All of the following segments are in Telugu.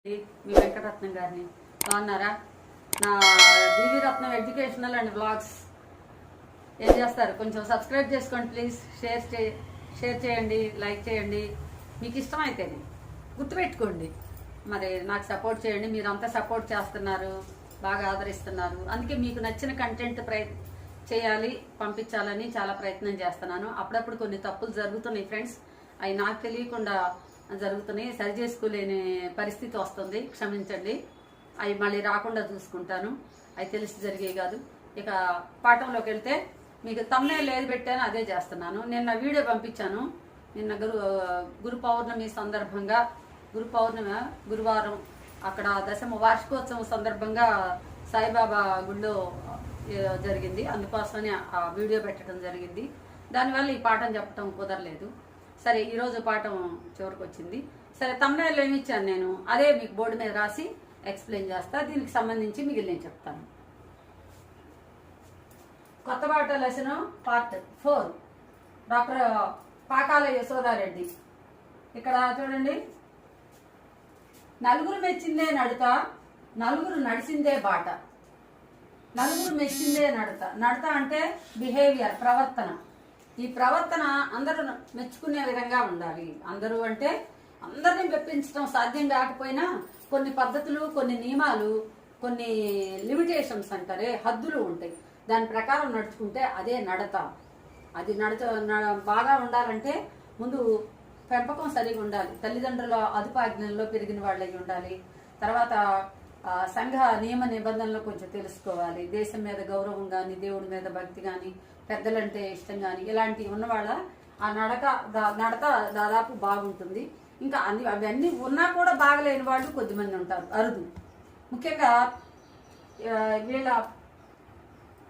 మీ వెంకటరత్నం గారిని. బాగున్నారా? నా డివి రత్నం ఎడ్యుకేషనల్ అండ్ వ్లాగ్స్ ఏం చేస్తారు, కొంచెం సబ్స్క్రైబ్ చేసుకోండి ప్లీజ్. షేర్ చేయండి, లైక్ చేయండి, మీకు ఇష్టమైతేనే. గుర్తుపెట్టుకోండి, మరి నాకు సపోర్ట్ చేయండి. మీరంతా సపోర్ట్ చేస్తున్నారు, బాగా ఆదరిస్తున్నారు. అందుకే మీకు నచ్చిన కంటెంట్ చేయాలి, పంపించాలని చాలా ప్రయత్నం చేస్తున్నాను. అప్పుడప్పుడు కొన్ని తప్పులు జరుగుతున్నాయి ఫ్రెండ్స్, అవి నాకు తెలియకుండా జరుగుతున్నాయి. సరి చేసుకోలేని పరిస్థితి వస్తుంది, క్షమించండి. అవి మళ్ళీ రాకుండా చూసుకుంటాను. అవి తెలిసి జరిగే కాదు. ఇక పాఠంలోకి వెళ్తే, మీకు తమ్నేల్ ఏది పెట్టానో అదే చేస్తున్నాను. నిన్న వీడియో పంపించాను. నిన్న గురు పౌర్ణమి సందర్భంగా, గురువారం అక్కడ దశమ వార్షికోత్సవం సందర్భంగా సాయిబాబా గుళ్ళో జరిగింది. అందుకోసమని ఆ వీడియో పెట్టడం జరిగింది. దానివల్ల ఈ పాఠం చెప్పడం కుదరలేదు. సరే, ఈరోజు పాఠం చివరికి వచ్చింది. సరే, తమ్నేల్ ఏమి ఇచ్చాను నేను, అదే మీకు బోర్డు మీద రాసి ఎక్స్ప్లెయిన్ చేస్తా. దీనికి సంబంధించి మిగిలిన నేను చెప్తాను. కొత్త పాట lesson part 4, doctor Pakala Yashoda Reddy. ఇక్కడ చూడండి, నలుగురు మెచ్చిందే నడత, నలుగురు నడిచిందే బాట. నలుగురు మెచ్చిందే నడత. నడత అంటే బిహేవియర్, ప్రవర్తన. ఈ ప్రవర్తన అందరూ మెచ్చుకునే విధంగా ఉండాలి. అందరూ అంటే అందరినీ మెప్పించడం సాధ్యం కాకపోయినా కొన్ని పద్ధతులు, కొన్ని నియమాలు, కొన్ని లిమిటేషన్స్ అంటారే, హద్దులు ఉంటాయి. దాని ప్రకారం నడుచుకుంటే అదే నడత. అది బాగా ఉండాలంటే ముందు పెంపకం సరిగా ఉండాలి. తల్లిదండ్రుల అదుపాజ్ఞల్లో పెరిగిన వాళ్ళై ఉండాలి. తర్వాత సంఘ నియమ నిబంధనలు కొంచెం తెలుసుకోవాలి. దేశం మీద గౌరవం కానీ, దేవుడి మీద భక్తి కానీ, పెద్దలంటే ఇష్టం కానీ, ఇలాంటివి ఉన్నవాళ్ళ ఆ నడత దాదాపు బాగుంటుంది. ఇంకా అవన్నీ ఉన్నా కూడా బాగలేని వాళ్ళు కొద్దిమంది ఉంటారు, అరుదు. ముఖ్యంగా వీళ్ళ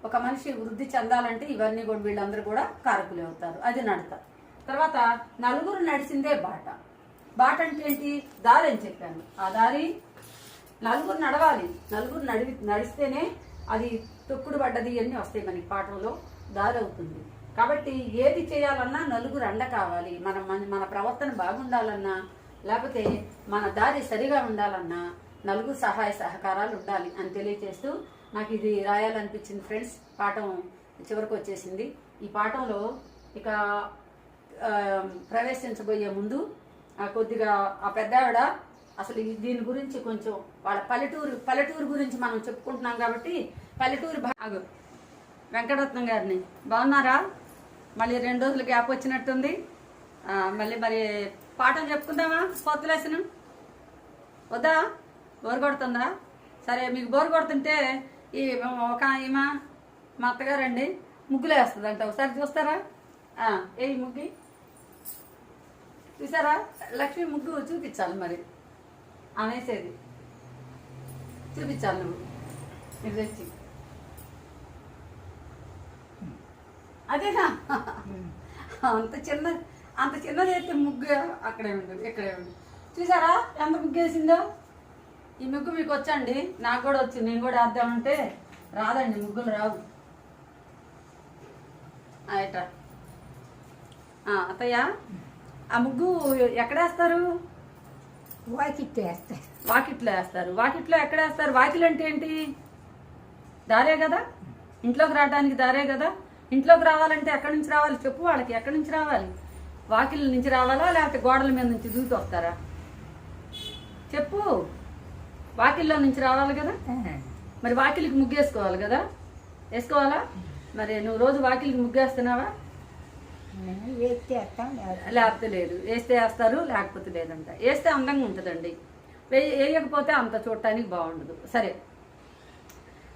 ఒక మనిషి వృద్ధి చెందాలంటే ఇవన్నీ కూడా వీళ్ళందరూ కూడా కారకులే అవుతారు. అది నడత. తర్వాత నలుగురు నడిచిందే బాట. బాట అంటే ఏంటి? దారి అని చెప్పాను. ఆ దారి నలుగురు నడవాలి. నలుగురు నడిస్తేనే అది తొక్కుడు పడ్డది అన్నీ వస్తాయి మనకి పాఠంలో, దారి అవుతుంది. కాబట్టి ఏది చేయాలన్నా నలుగురు అండ కావాలి. మన ప్రవర్తన బాగుండాలన్నా, లేకపోతే మన దారి సరిగా ఉండాలన్నా నలుగురు సహాయ సహకారాలు ఉండాలి అని తెలియచేస్తూ నాకు ఇది రాయాలనిపించింది ఫ్రెండ్స్. పాఠం చివరికి వచ్చేసింది. ఈ పాఠంలో ఇక ప్రవేశించబోయే ముందు కొద్దిగా ఆ పెద్దావిడ అసలు దీని గురించి కొంచెం వాళ్ళ పల్లెటూరు గురించి మనం చెప్పుకుంటున్నాం కాబట్టి పల్లెటూరు భాగం. వెంకటరత్నం గారిని. బాగున్నారా? మళ్ళీ 2 రోజులు గ్యాప్ వచ్చినట్టుంది. మరి పాఠం చెప్పుకుందామా? కొత్త లెసన్ వద్దా? బోరు కొడుతుందా? సరే, మీకు బోరు కొడుతుంటే ఒక ఈమె మా అత్తగారండి ముగ్గులు వేస్తుంది అంట. ఒకసారి చూస్తారా? ఏ ముగ్గు చూసారా? లక్ష్మి ముగ్గు చూపించాలి. మరి అనేసేది చూపించాలి నువ్వు. మీరు తెచ్చి అదేనా? అంత చిన్నది అయితే ముగ్గు అక్కడే ఉండదు, ఇక్కడే ఉండదు. చూసారా ఎంత ముగ్గు వేసిందో? ఈ ముగ్గు మీకు వచ్చండి? నాకు కూడా వచ్చింది. నేను కూడా వేద్దామంటే రాదండి, ముగ్గులు రావు. ఎట్రా అత్తయ్య, ఆ ముగ్గు ఎక్కడేస్తారు? వాకిట్లో వేస్తారు. వాకిట్లో వేస్తారు. వాకిట్లో ఎక్కడ వేస్తారు? వాకిలు అంటే ఏంటి? దారే కదా, ఇంట్లోకి రావడానికి దారే కదా. ఇంట్లోకి రావాలంటే ఎక్కడి నుంచి రావాలి చెప్పు వాళ్ళకి. ఎక్కడి నుంచి రావాలి? వాకిల నుంచి రావాలా, లేకపోతే గోడల మీద నుంచి దూకి వస్తారా? చెప్పు. వాకిల్లో నుంచి రావాలి కదా. మరి వాకిలికి ముగ్గేసుకోవాలి కదా. వేసుకోవాలా? మరి నువ్వు రోజు వాకిలికి ముగ్గేస్తున్నావా? లేకపోతే లేదు. వేస్తే వేస్తారు, లేకపోతే లేదంట. వేస్తే అందంగా ఉంటుందండి, వేయకపోతే అంత చూడటానికి బాగుండదు. సరే,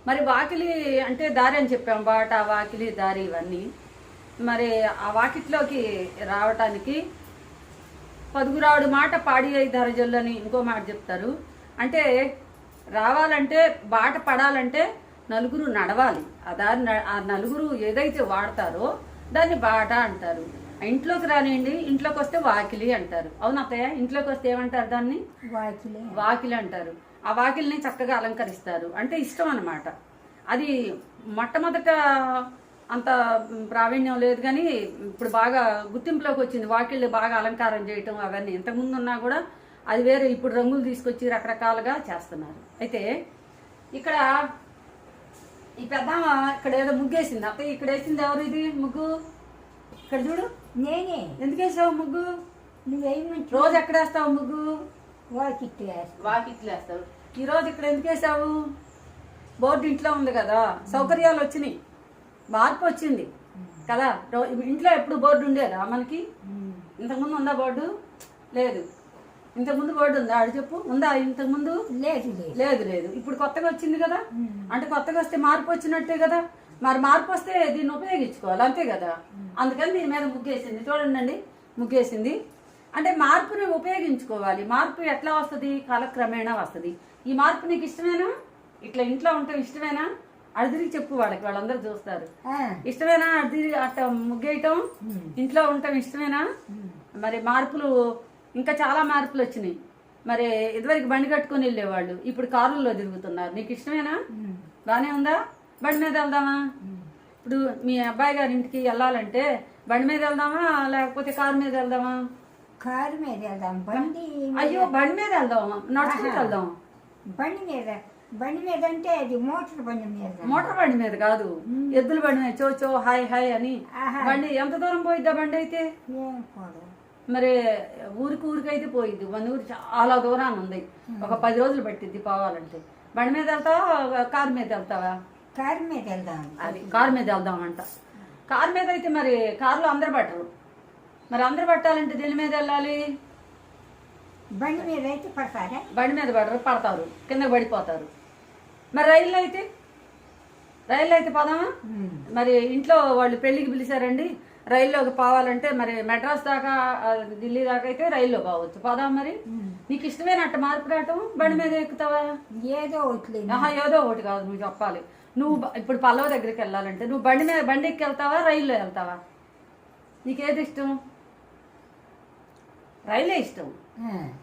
మరి వాకిలి అంటే దారి అని చెప్పాం. బాట, వాకిలి, దారి ఇవన్నీ. మరి ఆ వాకిట్లోకి రావటానికి పదుగురావుడు మాట పాడి దరజల్లు అని ఇంకో మాట చెప్తారు. అంటే రావాలంటే, బాట పడాలంటే నలుగురు నడవాలి. ఆ నలుగురు ఏదైతే వాడతారో దాన్ని బాట అంటారు. ఇంట్లోకి రానియండి, ఇంట్లోకి వస్తే వాకిలి అంటారు. అవును అత్తయ్య? ఇంట్లోకి వస్తే ఏమంటారు? దాన్ని వాకిలి అంటారు. ఆ వాకిలిని చక్కగా అలంకరిస్తారు. అంటే ఇష్టం అన్నమాట. అది మొట్టమొదట అంత ప్రావీణ్యం లేదు, కానీ ఇప్పుడు బాగా గుర్తింపులోకి వచ్చింది. వాకిళ్ళు బాగా అలంకారం చేయటం అవన్నీ. ఇంతకుముందు ఉన్నా కూడా అది వేరే. ఇప్పుడు రంగులు తీసుకొచ్చి రకరకాలుగా చేస్తున్నారు. అయితే ఇక్కడ ఈ పెద్దమ్మ ఇక్కడ ఏదో ముగ్గేసింది. అత్తయ్య ఇక్కడ వేసింది ఎవరు ఇది ముగ్గు? ఇక్కడ చూడు. నేనే. ఎందుకు వేసావు ముగ్గు? నువ్వేమంటే రోజు ఎక్కడ వేస్తావు ముగ్గు? వాకిట్లు వేస్తా. వాకిట్లు వేస్తావు. ఈ రోజు ఇక్కడ ఎందుకు వేసావు? బోర్డు ఇంట్లో ఉంది కదా, సౌకర్యాలు వచ్చినాయి, మార్పు వచ్చింది కదా. ఇంట్లో ఎప్పుడు బోర్డు ఉండేదా మనకి? ఇంతకుముందు ఉందా బోర్డు? లేదు. ఇంతకుముందు బోర్డు ఉందా? ఆడు చెప్పు. ఉందా ఇంతకుముందు? లేదు లేదు లేదు. ఇప్పుడు కొత్తగా వచ్చింది కదా. అంటే కొత్తగా వస్తే మార్పు వచ్చినట్టే కదా. మరి మార్పు వస్తే దీన్ని ఉపయోగించుకోవాలి, అంతే కదా. అందుకని దీని మీద ముగ్గేసింది. చూడండి, ముగ్గేసింది. అంటే మార్పుని ఉపయోగించుకోవాలి. మార్పు ఎట్లా వస్తుంది? కాలక్రమేణా వస్తుంది. ఈ మార్పు నీకు ఇష్టమేనా? ఇట్లా ఇంట్లో ఉండటం ఇష్టమేనా? అడిదిరి చెప్పు వాళ్ళకి, వాళ్ళందరూ చూస్తారు. ఇష్టమేనా అడిదిరి అట్ట ముగ్గేయటం? ఇంట్లో ఉండటం ఇష్టమేనా? మరి మార్పులు ఇంకా చాలా మార్పులు వచ్చినాయి. మరి ఇదివరకు బండి కట్టుకుని వెళ్ళేవాళ్ళు, ఇప్పుడు కారుల్లో తిరుగుతున్నారు. నీకు ఇష్టమేనా? బానే ఉందా? బండి మీద వెళ్దామా? ఇప్పుడు మీ అబ్బాయి గారి ఇంటికి వెళ్ళాలంటే బండి మీద వెళ్దామా లేకపోతే కారు మీద వెళ్దామా? కారు మీద వెళ్దాం. బండి అయ్యో, బండి మీద వెళ్దామా? నడుచుకుంటూ వెళ్దాం. బండి మీద అంటే అది మోటార్ బండి మీద. మోటార్ బండి మీద కాదు, ఎద్దుల బండి మీద. చో హాయ్ హాయ్ అని బండి. ఎంత దూరం పోయిద్దా బండి అయితే? మరి ఊరికైతే పోయిద్ది. మన ఊరు చాలా దూరాన్ని ఉంది. ఒక 10 రోజులు పట్టిద్ది పోవాలంటే. బండి మీద వెళ్తావా కారు మీద వెళ్తావా? కారు మీద వెళ్దాం. అది కారు మీద వెళ్దామంట. కారు మీద అయితే మరి కారులో అందరు పట్టరు. మరి అందరు పట్టాలంటే దేని మీద వెళ్ళాలి? బండి మీద అయితే పడతారా? బండి మీద పడరు, పడతారు, కింద పడిపోతారు. మరి రైల్లో అయితే పోదామా? మరి ఇంట్లో వాళ్ళు పెళ్లికి పిలిచారండి, రైల్లోకి పోవాలంటే మరి మెడ్రాస్ దాకా ఢిల్లీ దాకా అయితే రైల్లో పోవచ్చు. పోదాం. మరి నీకు ఇష్టమేనట్టు మార్పు రావటం? బండి మీద ఎక్కుతావా? ఏదో ఒకటి. ఏదో ఒకటి కాదు, నువ్వు చెప్పాలి. నువ్వు ఇప్పుడు పల్లవ దగ్గరికి వెళ్ళాలంటే నువ్వు బండి ఎక్కి వెళ్తావా రైల్లో వెళ్తావా? నీకేది ఇష్టం? రైలే ఇష్టం.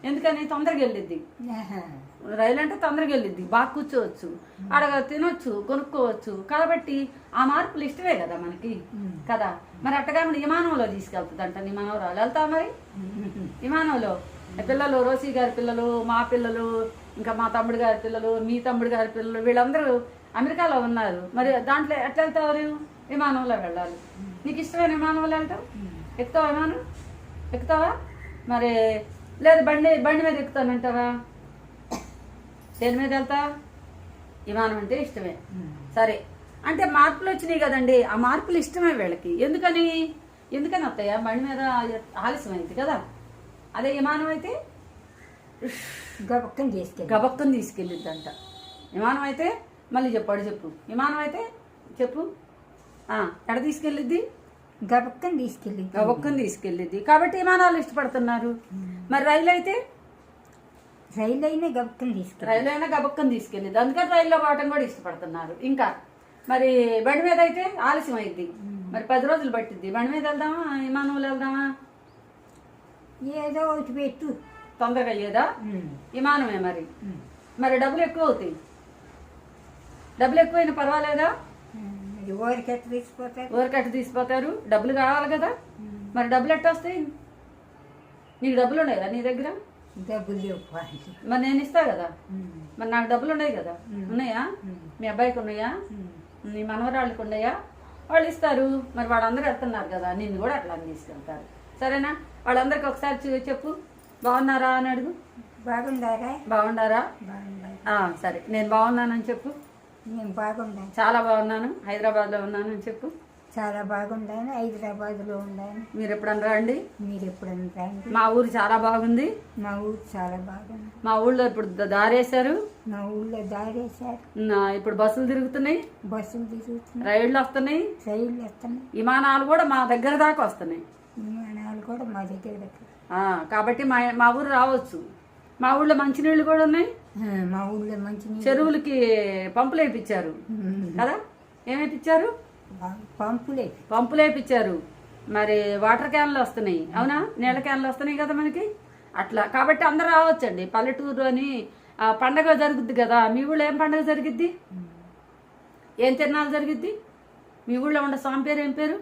ఎందుకని? తొందరగా వెళ్ళిద్ది. రైలు అంటే తొందరగా వెళ్ళిద్ది, బాగా కూర్చోవచ్చు, అడగ తినొచ్చు, కొనుక్కోవచ్చు. కాబట్టి ఆ మార్పులు ఇష్టమే కదా మనకి కదా. మరి అట్టగా విమానంలో తీసుకెళ్తుందంట నీ మనవరాలు. వెళ్తావా మరి విమానంలో? పిల్లలు, రోసి గారి పిల్లలు, మా పిల్లలు, ఇంకా మా తమ్ముడు గారి పిల్లలు, మీ తమ్ముడు గారి పిల్లలు, వీళ్ళందరూ అమెరికాలో ఉన్నారు. మరి దాంట్లో ఎట్లా వెళ్తారు? విమానంలో వెళ్ళాలి. నీకు ఇష్టమైన విమానంలో వెళ్తావు? ఎక్కుతావా విమానం? ఎక్కుతావా? మరి లేదు బండి మీద ఎక్కుతానంటావా? దేని మీద వెళ్తా? విమానం అంటే ఇష్టమే. సరే, అంటే మార్పులు వచ్చినాయి కదండి. ఆ మార్పులు ఇష్టమే వీళ్ళకి. ఎందుకని అత్తయ్య? బండి మీద ఆలస్యం అయింది కదా. అదే విమానం అయితే గబక్కని తీసుకెళ్ళిద్దంట. విమానం అయితే మళ్ళీ చెప్పు. విమానం అయితే చెప్పు, ఎడ తీసుకెళ్ళిద్ది? గబక్కని తీసుకెళ్ళిద్ది. కాబట్టి విమానాలు ఇష్టపడుతున్నారు. మరి రైలు అయితే గబక్కని తీసుకెళ్ళిద్ది. అందుకని రైల్లో పోవటం కూడా ఇష్టపడుతున్నారు. ఇంకా మరి బండి మీద అయితే ఆలస్యం అయింది, మరి 10 రోజులు పట్టిద్ది. బండి మీద వెళ్దామా విమానంలో వెళ్దామా? ఏదో ఒకటి పెట్టు. తొందరగా అయ్యేదా? విమానమే. మరి డబ్బులు ఎక్కువ అవుతాయి. డబ్బులు ఎక్కువైనా పర్వాలేదా? ఊరికట్ట తీసిపోతారు. డబ్బులు కావాలి కదా. మరి డబ్బులు ఎట్ట వస్తాయి? నీకు డబ్బులు ఉన్నాయి కదా నీ దగ్గర? మరి నేను ఇస్తా కదా. మరి నాకు డబ్బులు ఉన్నాయి కదా. ఉన్నాయా? మీ అబ్బాయికి ఉన్నాయా? నీ మనవరాళ్ళకి ఉన్నాయా? వాళ్ళు ఇస్తారు. మరి వాళ్ళందరూ వెళ్తున్నారు కదా, నిన్ను కూడా అట్లా తీసుకెళ్తారు. సరేనా? వాళ్ళందరికి ఒకసారి చెప్పు, బాగున్నారా అని అడుగు. బాగుండారా? సరే, నేను బాగున్నానని చెప్పు. నేను బాగున్నాను, చాలా బాగున్నాను, హైదరాబాద్లో ఉన్నాను అని చెప్పు. చాలా బాగున్నాను, హైదరాబాద్లో ఉన్నాను. మీరు ఎప్పుడన్నా రండి. మా ఊరు చాలా బాగుంది. మా ఊళ్ళో ఇప్పుడు దారేశారు. ఇప్పుడు బస్సులు తిరుగుతున్నాయి. రైళ్లు వస్తున్నాయి. విమానాలు కూడా మా దగ్గర దాకా వస్తున్నాయి. కాబట్టి మా ఊరు రావచ్చు. మా ఊళ్ళో మంచినీళ్ళు కూడా ఉన్నాయి. చెరువులకి పంపులు వేయించారు కదా. ఏమేపించారు? పంపులు వేయించారు. మరి వాటర్ క్యాన్లు వస్తున్నాయి. అవునా? నీళ్ళ క్యాన్లు వస్తున్నాయి కదా మనకి. అట్లా కాబట్టి అందరూ రావచ్చండి. పల్లెటూరు అని పండగ జరుగుద్ది కదా. మీ ఊళ్ళో ఏం పండగ జరిగిద్ది? ఏం తిరణాలు జరిగిద్ది? మీ ఊళ్ళో ఉండే స్వామి పేరు ఏం పేరు?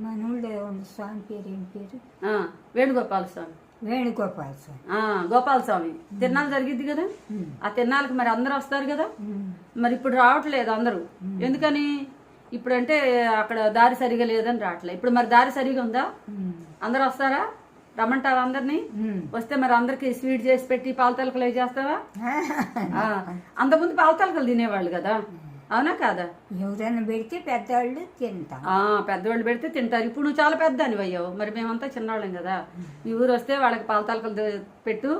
మన ఊళ్ళో ఉండే స్వామి పేరు ఏం పేరు? వేణుగోపాల స్వామి. వేణుగోపాల స్వామి. గోపాల స్వామి తిరునాళ్ళు జరిగిద్ది కదా, ఆ తిరునాళ్ళకి మరి అందరూ వస్తారు కదా. మరి ఇప్పుడు రావట్లేదు అందరూ, ఎందుకని? ఇప్పుడు అంటే అక్కడ దారి సరిగా లేదని రావట్లేదు. ఇప్పుడు మరి దారి సరిగా ఉందా? అందరూ వస్తారా? రమ్మంటావా అందరినీ? వస్తే మరి అందరికి స్వీట్ చేసి పెట్టి పాల తలకలు అవి చేస్తావా? అంతకుముందు పాల తలకలు తినేవాళ్ళు కదా, అవునా కాదా? ఎవరైనా పెడితే పెద్దవాళ్ళు తింటాం. పెద్దవాళ్ళు పెడితే తింటారు. ఇప్పుడు నువ్వు చాలా పెద్ద అని అయ్యావు, మరి మేమంతా చిన్నవాళ్ళం కదా. మీ ఊరు వస్తే వాళ్ళకి పాల తలకలు పెట్టు.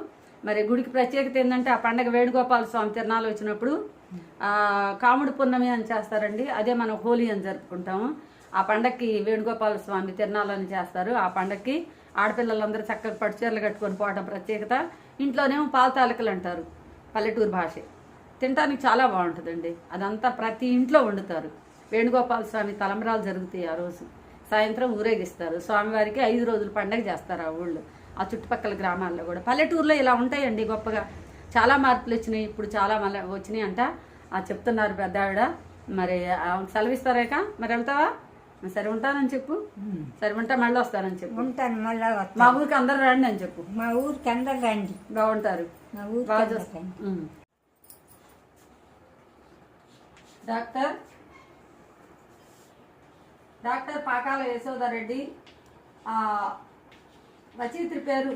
మరి గుడికి ప్రత్యేకత ఏంటంటే ఆ పండగ వేణుగోపాల స్వామి తిరణాలు వచ్చినప్పుడు కాముడు పున్నమి అని చేస్తారండి. అదే మనం హోలీ అని జరుపుకుంటాము. ఆ పండగకి వేణుగోపాల స్వామి తిరణాలని చేస్తారు. ఆ పండగకి ఆడపిల్లలందరూ చక్కగా పట్టు చీరలు కట్టుకొని పోవడం ప్రత్యేకత. ఇంట్లోనేమో పాల తాలకలు అంటారు, పల్లెటూరు భాష. తినడానికి చాలా బాగుంటుందండి. అదంతా ప్రతి ఇంట్లో వండుతారు. వేణుగోపాల స్వామి తలంబరాలు జరుగుతాయి. ఆ రోజు సాయంత్రం ఊరేగిస్తారు. స్వామివారికి 5 రోజులు పండగ చేస్తారు ఆ ఊళ్ళో, ఆ చుట్టుపక్కల గ్రామాల్లో కూడా. పల్లెటూరులో ఇలా ఉంటాయండి గొప్పగా. చాలా మార్పులు వచ్చినాయి, ఇప్పుడు చాలా వచ్చినాయి అంట చెప్తున్నారు పెద్ద ఆవిడ. మరి సెలవిస్తారేక మరి వెళ్తావా? సరే ఉంటానని చెప్పు. సరే ఉంటా, మళ్ళీ వస్తానని చెప్పు. ఉంటాను, మళ్ళీ మా ఊరికి అందరు రండి అని చెప్పు. మా ఊరికి అందరు రండి, బాగుంటారు. మా ఊరికి బాగా అందరు చూస్తాను. రండి. డాక్టర్ పాకాల యశోదారెడ్డి. రచయిత్రి పేరు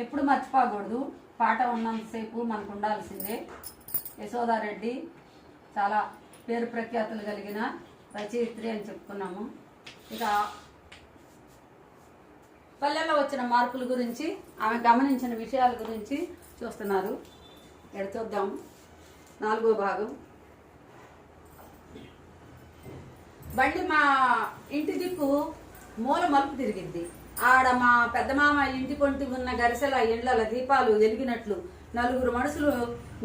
ఎప్పుడు మర్చిపోకూడదు. పాట ఉన్నంతసేపు మనకు ఉండాల్సిందే. యశోదారెడ్డి చాలా పేరు ప్రఖ్యాతులు కలిగిన రచయిత్రి అని చెప్పుకున్నాము. ఇక పల్లెల్లో వచ్చిన మార్పుల గురించి, ఆమె గమనించిన విషయాల గురించి చూస్తున్నారు. ఇక్కడ చూద్దాం. 4వ భాగం. బండి మా ఇంటి దిక్కు మూల మలుపు తిరిగింది. ఆడ మా పెద్దమామ ఇంటి పొంటి ఉన్న గరిసెల ఇండ్ల దీపాలు వెలిగినట్లు 4 మనుషులు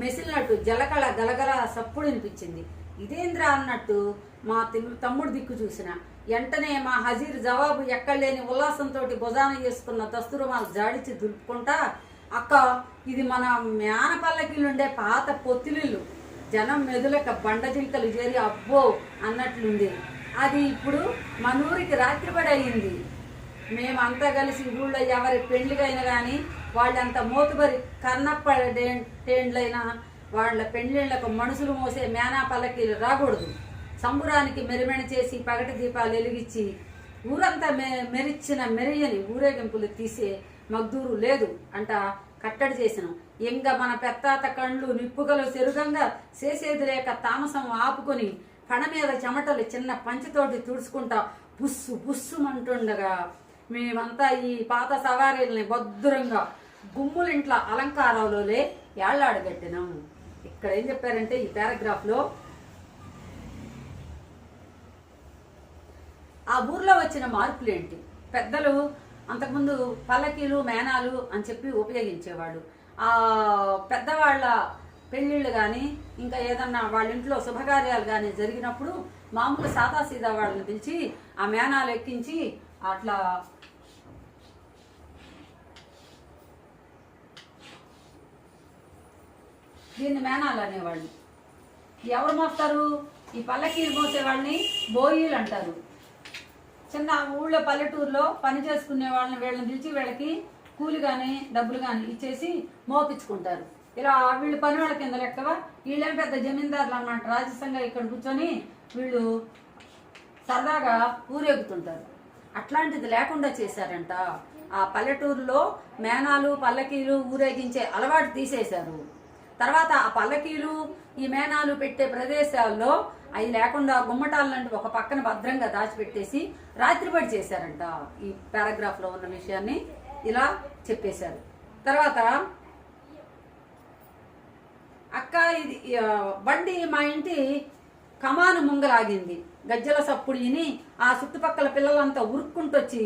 మెసిలినట్టు జలకళ గలగల సప్పుడు వినిపించింది. ఇదేంద్ర అన్నట్టు మా తమ్ముడు దిక్కు చూసిన వెంటనే మా హజీర్ జవాబు ఎక్కడలేని ఉల్లాసంతో భుజాన చేసుకున్న దస్తురుమాలు జాడిచి దులుపుకుంటా, అక్క ఇది మన మేనపల్లకిలుండే పాత పొత్తిలిల్లు. జనం మెదులక బండ జింకలు చేరి అబ్బో అన్నట్లుంది. అది ఇప్పుడు మనూరికి రాత్రిపడి అయ్యింది. మేమంతా కలిసి ఊళ్ళో ఎవరి పెండ్లికైనా కానీ వాళ్ళంత మోతుబరి కన్నప్పటేండ్లైనా వాళ్ళ పెండ్లిళ్లకు మనుషులు మోసే మేనా పల్లకీలు రాకూడదు. సంబురానికి మెరిమెణ చేసి పగటి దీపాలు వెలిగించి ఊరంతా మెరిచిన మెరియని ఊరేగింపులు తీసే మగ్దూరు లేదు అంట కట్టడి చేసినాం. ఇంక మన పెత్తాత కండ్లు నిప్పుగలు చెరుగంగా చేసేది లేక తామసం ఆపుకొని కణ మీద చెమటలు చిన్న పంచితోటి తుడుచుకుంటా పుస్సు పుస్సుమంటుండగా మేమంతా ఈ పాత సవారీల్ని భద్రంగా గుమ్ములింట్ల అలంకారాలలోనే ఏళ్లాడగట్టినాం. ఇక్కడ ఏం చెప్పారంటే ఈ పారాగ్రాఫ్లో, ఆ ఊర్లో వచ్చిన మార్పులు ఏంటి? పెద్దలు అంతకుముందు పల్లకీలు మేనాలు అని చెప్పి ఉపయోగించేవాడు. ఆ పెద్దవాళ్ళ పెళ్ళిళ్ళు కానీ ఇంకా ఏదన్నా వాళ్ళ ఇంట్లో శుభకార్యాలు కానీ జరిగినప్పుడు మామూలు సాదాసీదా వాళ్ళని పిలిచి ఆ మేనాలు ఎక్కించి అట్లా దీన్ని మేనాలు అనేవాళ్ళు. ఎవరు మోస్తారు? ఈ పల్లకీలు మోసేవాళ్ళని బోయిలు అంటారు. చిన్న ఊళ్ళో పల్లెటూరులో పని చేసుకునే వాళ్ళని వీళ్ళని పిలిచి వీళ్ళకి కూలి కానీ డబ్బులు కానీ ఇచ్చేసి మోపించుకుంటారు. ఇలా వీళ్ళు పని వాళ్ళ కింద లెక్కవా. వీళ్ళేం పెద్ద జమీందారులు అన్నమాట. రాజస్థంగా ఇక్కడ కూర్చొని వీళ్ళు సరదాగా ఊరేగుతుంటారు. అట్లాంటిది లేకుండా చేశారంట. ఆ పల్లెటూరులో మేనాలు పల్లకీలు ఊరేగించే అలవాటు తీసేశారు. తర్వాత ఆ పల్లకీలు ఈ మేనాలు పెట్టే ప్రదేశాల్లో అవి లేకుండా గుమ్మటాల లాంటి ఒక పక్కన భద్రంగా దాచిపెట్టేసి రాత్రిపడి చేశారంట. ఈ పారాగ్రాఫ్ లో ఉన్న విషయాన్ని ఇలా చెప్పేశారు. తర్వాత అక్క ఇది బండి మా ఇంటి కమాను ముంగలాగింది. గజ్జల సప్పుడు విని ఆ చుట్టుపక్కల పిల్లలంతా ఉరుక్కుంటొచ్చి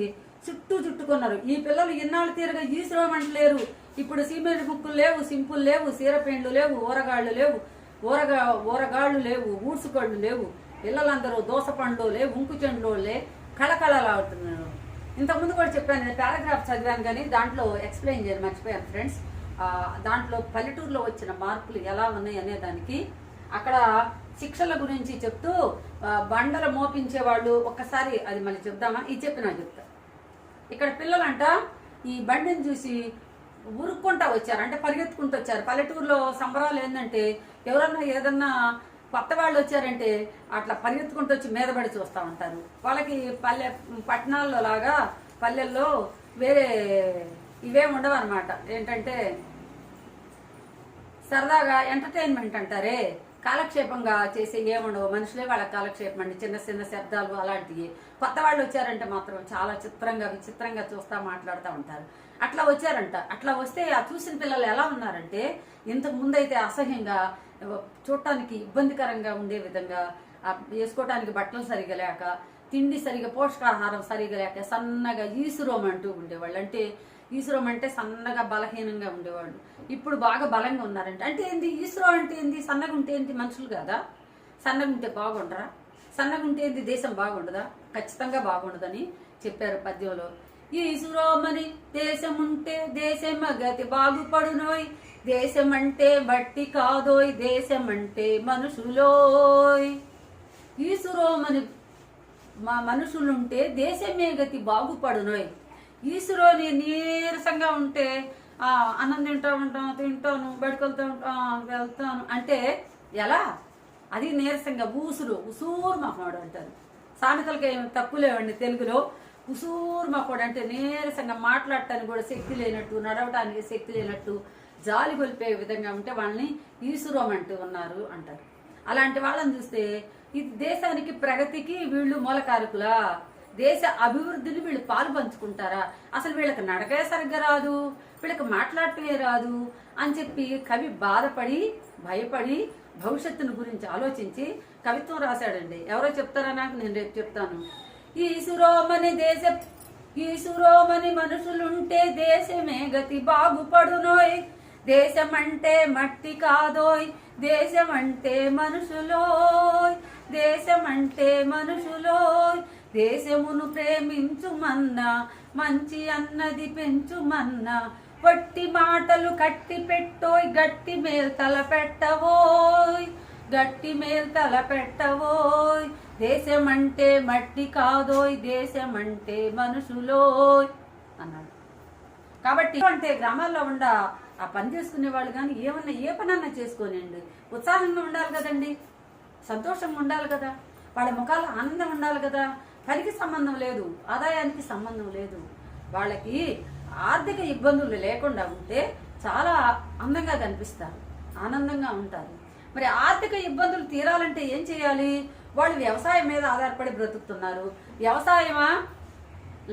చుట్టుకున్నారు. ఈ పిల్లలు ఇన్నాళ్ళు తీరుగా ఈశ్వరమంటలేరు. ఇప్పుడు సిమెంట్ ముక్కులు లేవు, సింపుల్ లేవు, సీరపెండ్లు లేవు, ఊరగాళ్ళు లేవు, ఊరగాళ్ళు లేవు, ఊడ్చుకోళ్ళు లేవు. పిల్లలందరూ దోసపండ్లు లేవు, ఉంకు చెండ్లోలే కళకళలాడుతున్నారు. ఇంతకుముందు కూడా చెప్పాను, పారాగ్రాఫ్ చదివాను కానీ దాంట్లో ఎక్స్ప్లెయిన్ చేయాలి మర్చిపోయాను ఫ్రెండ్స్. దాంట్లో పల్లెటూరులో వచ్చిన మార్పులు ఎలా ఉన్నాయి అనే దానికి అక్కడ శిక్షల గురించి చెప్తూ బండలు మోపించే వాళ్ళు ఒక్కసారి అది మళ్ళీ చెప్దామా? ఇది చెప్పినా చెప్తా. ఇక్కడ పిల్లలంట ఈ బండిని చూసి ఉరుక్కుంటా వచ్చారు, అంటే పరిగెత్తుకుంటూ వచ్చారు. పల్లెటూరులో సంబరాలు ఏంటంటే ఎవరన్నా ఏదన్నా కొత్త వాళ్ళు వచ్చారంటే అట్లా పరిగెత్తుకుంటూ వచ్చి మీద పడి చూస్తూ ఉంటారు. వాళ్ళకి పట్టణాల్లో లాగా పల్లెల్లో వేరే ఇవేం ఉండవు అనమాట. ఏంటంటే సరదాగా ఎంటర్టైన్మెంట్ అంటారే, కాలక్షేపంగా చేసే ఏముండవు. మనుషులే వాళ్ళ కాలక్షేపం అండి, చిన్న చిన్న శబ్దాలు అలాంటివి. కొత్త వాళ్ళు వచ్చారంటే మాత్రం చాలా విచిత్రంగా చూస్తూ మాట్లాడుతూ ఉంటారు. అట్లా వచ్చారంట. అట్లా వస్తే ఆ చూసిన పిల్లలు ఎలా ఉన్నారంటే, ఇంతకు ముందైతే అసహ్యంగా, చూడటానికి ఇబ్బందికరంగా ఉండే విధంగా, వేసుకోవటానికి బట్టలు సరిగా లేక, తిండి సరిగా, పోషకాహారం సరిగా లేక, సన్నగా ఈసురోమ్ అంటూ ఉండేవాళ్ళు. అంటే ఈసురోమ్ అంటే సన్నగా బలహీనంగా ఉండేవాళ్ళు. ఇప్పుడు బాగా బలంగా ఉన్నారంటే అంటే ఏంది? ఈసురో అంటే ఏంది? సన్నగా ఉంటే ఏంటి? మనుషులు కాదా? సన్నగా ఉంటే బాగుండరా? సన్నగా ఉంటే ఏంది? దేశం బాగుండదా? ఖచ్చితంగా బాగుండదని చెప్పారు పద్యంలో. ఈసురోమని దేశముంటే దేశం గతి బాగుపడునోయ్, దేశమంటే బట్టి కాదోయ్, దేశమంటే మనుషులోయ్. ఈసురోమని మా మనుషులుంటే దేశమే గతి బాగుపడునోయ్. ఈసురోని నీరసంగా ఉంటే అన్నం తింటాను, బయటకు వెళ్తాను అంటే ఎలా? అది నీరసంగా ఉసూరు మాకోడు అంటారు. సామెతలకి ఏమి తక్కువ లేవండి తెలుగులో. ఉసూరు మాకోడు అంటే నీరసంగా, మాట్లాడటానికి కూడా శక్తి లేనట్టు, నడవటానికి శక్తి లేనట్టు, జాలి గొలిపే విధంగా ఉంటే వాళ్ళని ఈసురోం అంటూ ఉన్నారు అంటారు. అలాంటి వాళ్ళని చూస్తే ఇది దేశానికి ప్రగతికి వీళ్ళు మూలకారకులా? దేశ అభివృద్ధిని వీళ్ళు పాలు పంచుకుంటారా? అసలు వీళ్ళకి నడకే సరిగ్గా రాదు, వీళ్ళకి మాట్లాడటమే రాదు అని చెప్పి కవి బాధపడి, భయపడి, భవిష్యత్తును గురించి ఆలోచించి కవిత్వం రాశాడండి. ఎవరో చెప్తారా నాకు? నేను రేపు చెప్తాను. ఈసురోమని మనుషులుంటే దేశమే గతి బాగుపడునోయ్, దేశమంటే మట్టి కాదోయ్, దేశమంటే మనుషులోయ్, దేశమంటే మనుషులోయ్. దేశమును ప్రేమించుమన్నా, మంచి అన్నది పెంచుమన్నా, వట్టి మాటలు కట్టి పెట్టోయ్, గట్టి మేల్ తల పెట్టవోయ్, గట్టి మేల్ తల పెట్టవోయ్. దేశమంటే మట్టి కాదోయ్, దేశమంటే మనుషులోయ్ అన్నాడు. కాబట్టి అంటే గ్రామాల్లో ఆ పని చేసుకునే వాళ్ళు కానీ ఏ పనన్నా చేసుకోనండి, ఉత్సాహంగా ఉండాలి కదండి, సంతోషంగా ఉండాలి కదా, వాళ్ళ ముఖాల్లో ఆనందం ఉండాలి కదా. పనికి సంబంధం లేదు, ఆదాయానికి సంబంధం లేదు. వాళ్ళకి ఆర్థిక ఇబ్బందులు లేకుండా ఉంటే చాలా అందంగా కనిపిస్తారు, ఆనందంగా ఉంటారు. మరి ఆర్థిక ఇబ్బందులు తీరాలంటే ఏం చేయాలి? వాళ్ళు వ్యవసాయం మీద ఆధారపడి బ్రతుకుతున్నారు. వ్యవసాయమా?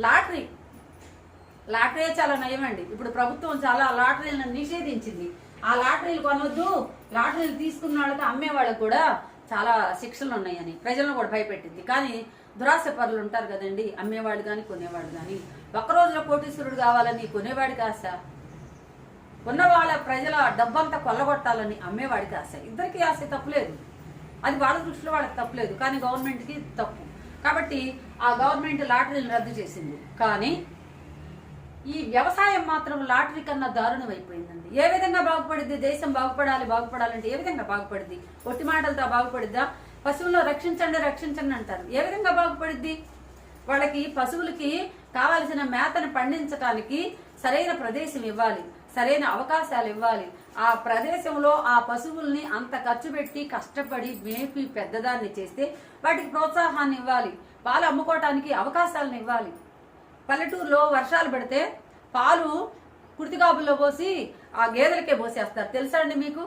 లాటరీ చాలా నయమండి. ఇప్పుడు ప్రభుత్వం చాలా లాటరీలను నిషేధించింది. ఆ లాటరీలు కొనొద్దు, లాటరీలు తీసుకున్న వాళ్ళకి, అమ్మే వాళ్ళకి కూడా చాలా శిక్షలు ఉన్నాయని ప్రజలను కూడా భయపెట్టింది. కానీ దురాశ పరులు ఉంటారు కదండి, అమ్మేవాడు కానీ కొనేవాడు కానీ. ఒక్కరోజులో కోటీశ్వరుడు కావాలని కొనేవాడికి ఆశ, ఉన్న వాళ్ళ ప్రజల డబ్బంతా కొల్లగొట్టాలని అమ్మేవాడికి ఆశ. ఇద్దరికి ఆశ తప్పులేదు, అది వాళ్ళ దృష్టిలో వాళ్ళకి తప్పులేదు, కానీ గవర్నమెంట్కి తప్పు. కాబట్టి ఆ గవర్నమెంట్ లాటరీలు రద్దు చేసింది. కానీ ఈ వ్యవసాయం మాత్రం లాటరీ కన్నా దారుణం అయిపోయిందండి. ఏ విధంగా బాగుపడిద్ది? దేశం బాగుపడాలంటే ఏ విధంగా బాగుపడిద్ది? ఒట్టి మాటలతో బాగుపడిద్దా? పశువులను రక్షించండి అంటారు. ఏ విధంగా బాగుపడిద్ది? వాళ్ళకి పశువులకి కావలసిన మేతను పండించడానికి సరైన ప్రదేశం ఇవ్వాలి, సరైన అవకాశాలు ఇవ్వాలి. ఆ ప్రదేశంలో ఆ పశువుల్ని అంత ఖర్చు పెట్టి కష్టపడి మేపి పెద్దదాన్ని చేస్తే వాటికి ప్రోత్సాహాన్ని ఇవ్వాలి, పాలు అమ్ముకోవటానికి అవకాశాలను ఇవ్వాలి. పల్లెటూరులో వర్షాలు పడితే పాలు కుర్తిగాబుల్లో పోసి ఆ గేదెలకే పోసేస్తారు. తెలుసా అండి మీకు?